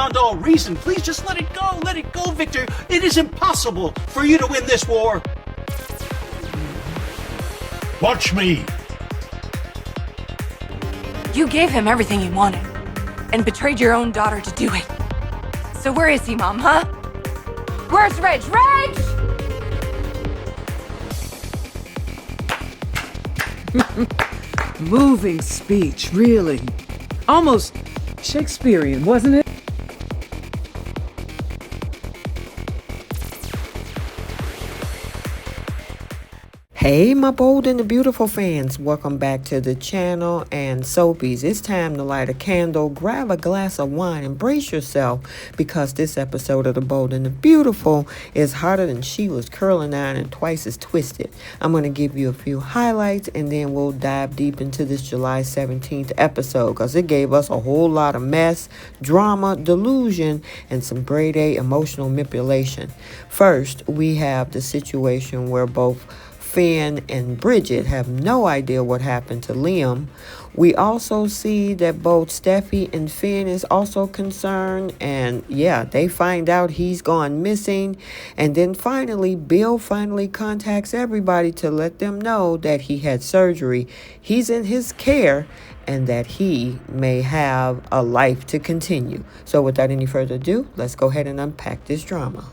beyond all reason. Please just let it go. Let it go, Victor. It is impossible for you to win this war. Watch me. You gave him everything he wanted, and betrayed your own daughter to do it. So where is he, Mom, huh? Where's Reg? Reg! Moving speech, really. Almost Shakespearean, wasn't it? Hey, my bold and the beautiful fans, welcome back to the channel. And Soapies, it's time to light a candle, grab a glass of wine, and brace yourself, because this episode of the Bold and the Beautiful is hotter than Sheila's curling iron and twice as twisted. I'm going to give you a few highlights, and then we'll dive deep into this July 17th episode, because it gave us a whole lot of mess, drama, delusion, and some grade A emotional manipulation. First, we have the situation where both Finn and Bridget have no idea what happened to Liam. We also see that both Steffy and Finn is also concerned, and yeah, they find out he's gone missing. And then finally, Bill finally contacts everybody to let them know that he had surgery, he's in his care, and that he may have a life to continue. So without any further ado, let's go ahead and unpack this drama.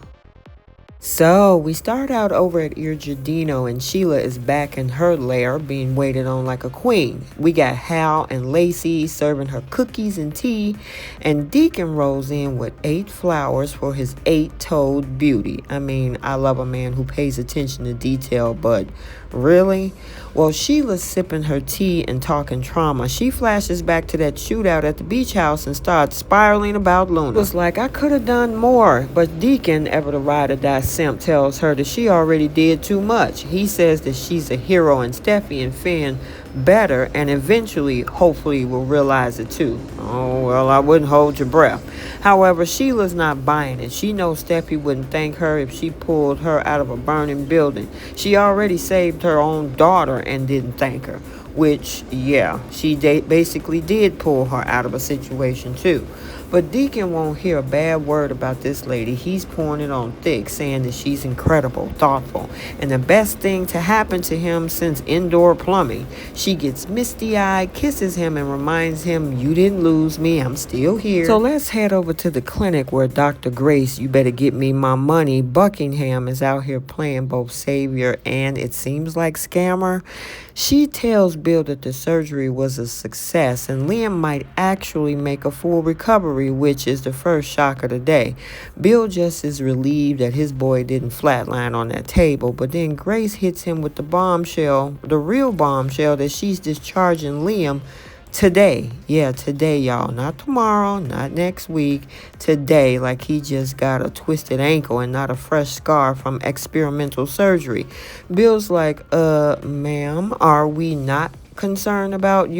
So we start out over at Irgidino, and Sheila is back in her lair being waited on like a queen. We got Hal and Lacey serving her cookies and tea, and Deacon rolls in with 8 flowers for his 8-toed beauty. I mean, I love a man who pays attention to detail, but really? Well, Sheila's sipping her tea and talking trauma. She flashes back to that shootout at the beach house and starts spiraling about Luna. It was like, I could have done more, but Deacon, ever the ride or die simp, tells her that she already did too much. He says that she's a hero, and Steffy and Finn better, and eventually, hopefully, will realize it too. Oh, well, I wouldn't hold your breath. However, Sheila's not buying it. She knows Steffy wouldn't thank her if she pulled her out of a burning building. She already saved her own daughter and didn't thank her. Which, yeah, she basically did pull her out of a situation too. But Deacon won't hear a bad word about this lady. He's pouring it on thick, saying that she's incredible, thoughtful, and the best thing to happen to him since indoor plumbing. She gets misty-eyed, kisses him, and reminds him, you didn't lose me, I'm still here. So let's head over to the clinic where Dr. Grace, you better get me my money, Buckingham, is out here playing both savior and, it seems like, scammer. She tells Bill that the surgery was a success and Liam might actually make a full recovery, which is the first shock of the day. Bill just is relieved that his boy didn't flatline on that table, but then Grace hits him with the bombshell, the real bombshell, that she's discharging Liam today. Yeah, today, y'all. Not tomorrow, not next week. Today, like he just got a twisted ankle and not a fresh scar from experimental surgery. Bill's like, ma'am, are we not concerned about,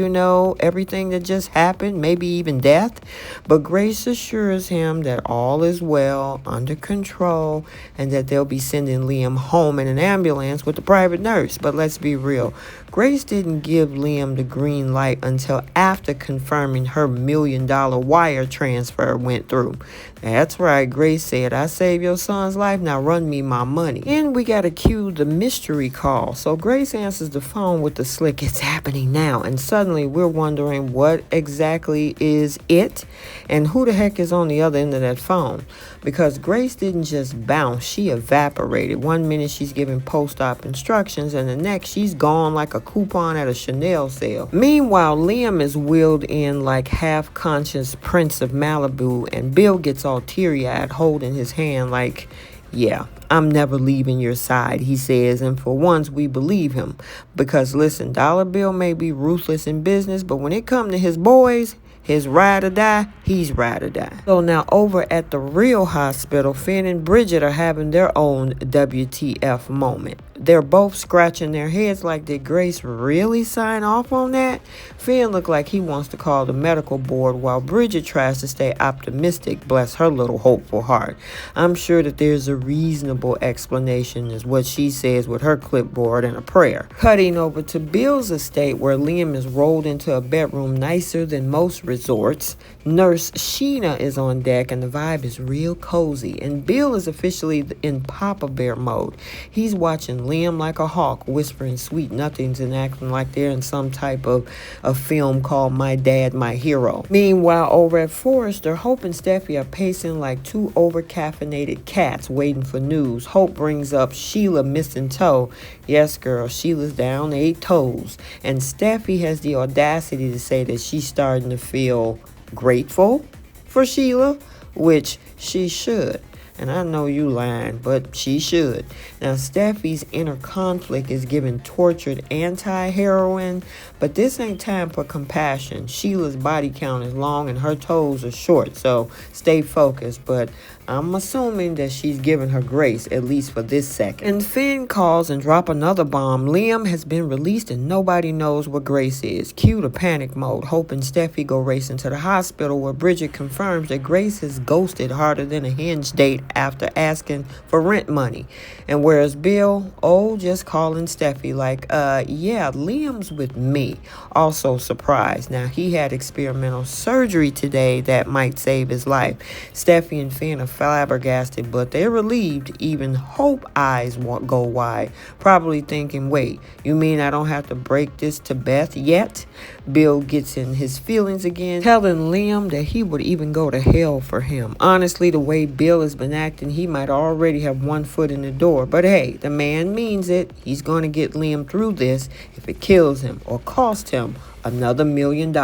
everything that just happened, maybe even death? But Grace assures him that all is well, under control, and that they'll be sending Liam home in an ambulance with a private nurse. But let's be real, Grace didn't give Liam the green light until after confirming her $1 million wire transfer went through. That's right, Grace said, I saved your son's life, now run me my money. And we got to cue the mystery call. So Grace answers the phone with the slick, it's happening now. And suddenly we're wondering what exactly is it and who the heck is on the other end of that phone. Because Grace didn't just bounce, she evaporated. 1 minute she's giving post-op instructions, and the next she's gone like a coupon at a Chanel sale. Meanwhile, Liam is wheeled in like half-conscious Prince of Malibu, and Bill gets all teary-eyed holding his hand like, yeah, I'm never leaving your side, he says, and for once we believe him. Because listen, Dollar Bill may be ruthless in business, but when it comes to his boys, his ride or die, he's ride or die. So now over at the real hospital, Finn and Bridget are having their own WTF moment. They're both scratching their heads like, did Grace really sign off on that? Finn looked like he wants to call the medical board, while Bridget tries to stay optimistic, bless her little hopeful heart. I'm sure that there's a reasonable explanation, is what she says with her clipboard and a prayer. Cutting over to Bill's estate, where Liam is rolled into a bedroom nicer than most resorts. Nurse Sheena is on deck and the vibe is real cozy. And Bill is officially in Papa Bear mode. He's watching Liam like a hawk, whispering sweet nothings and acting like they're in some type of a film called My Dad, My Hero. Meanwhile, over at Forrester, Hope and Steffy are pacing like two over-caffeinated cats waiting for news. Hope brings up Sheila missing toe. Yes, girl, Sheila's down 8 toes. And Steffy has the audacity to say that she's starting to feel grateful for Sheila, which she should. And I know you lying, but she should. Now, Steffy's inner conflict is giving tortured anti-heroine, but this ain't time for compassion. Sheila's body count is long and her toes are short, so stay focused. But I'm assuming that she's giving her grace, at least for this second. And Finn calls and drop another bomb. Liam has been released and nobody knows where Grace is. Cue to panic mode. Hope and Steffy go racing to the hospital where Bridget confirms that Grace has ghosted harder than a hinge date after asking for rent money. And whereas Bill, just calling Steffy like, yeah, Liam's with me. Also surprised. Now, he had experimental surgery today that might save his life. Steffy and Finn are flabbergasted, but they're relieved. Even Hope eyes won't go wide, probably thinking, wait, you mean I don't have to break this to Beth yet? Bill gets in his feelings again, telling Liam that he would even go to hell for him. Honestly, the way Bill has been acting, he might already have one foot in the door. But hey, the man means it. He's going to get Liam through this if it kills him or costs him another $1 million.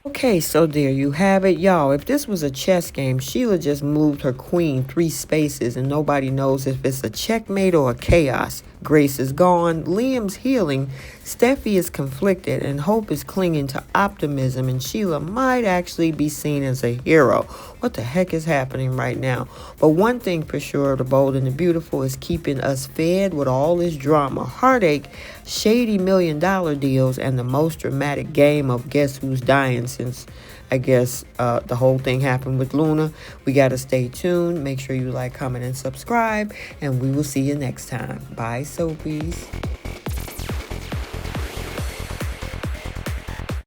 Okay, so there you have it, y'all. If this was a chess game, Sheila just moved her queen 3 spaces and nobody knows if it's a checkmate or a chaos. Grace is gone, Liam's healing, Steffy is conflicted, and Hope is clinging to optimism, and Sheila might actually be seen as a hero. What the heck is happening right now? But one thing for sure, The Bold and the Beautiful is keeping us fed with all this drama, heartache, shady $1 million deals, and the most dramatic game of guess who's dying since I guess the whole thing happened with Luna. We got to stay tuned. Make sure you like, comment, and subscribe. And we will see you next time. Bye, Soapies.